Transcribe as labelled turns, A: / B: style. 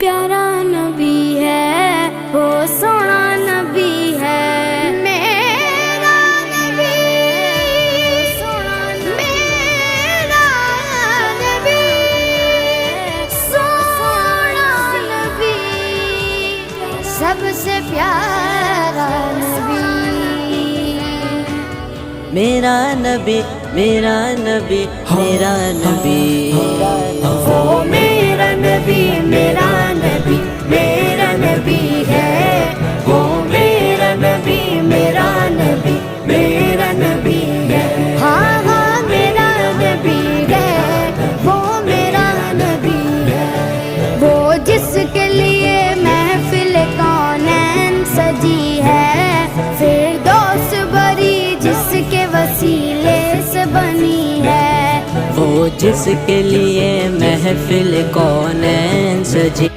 A: پیارا نبی ہے، وہ سونا نبی ہے، میرا نبی سونا میرا نبی سونا نبی، سب سے پیارا نبی،
B: میرا نبی میرا نبی میرا نبی،
A: وہ میرا نبی میرا نبی میرا نبی ہے، وہ میرا نبی میرا نبی میرا نبی ہے، ہاں ہاں میرا نبی ہے، وہ میرا نبی ہے، وہ جس کے لیے محفل کونین سجی ہے، فردوس بری جس کے وسیلے سے بنی ہے،
B: وہ جس کے لیے محفل کونین سجی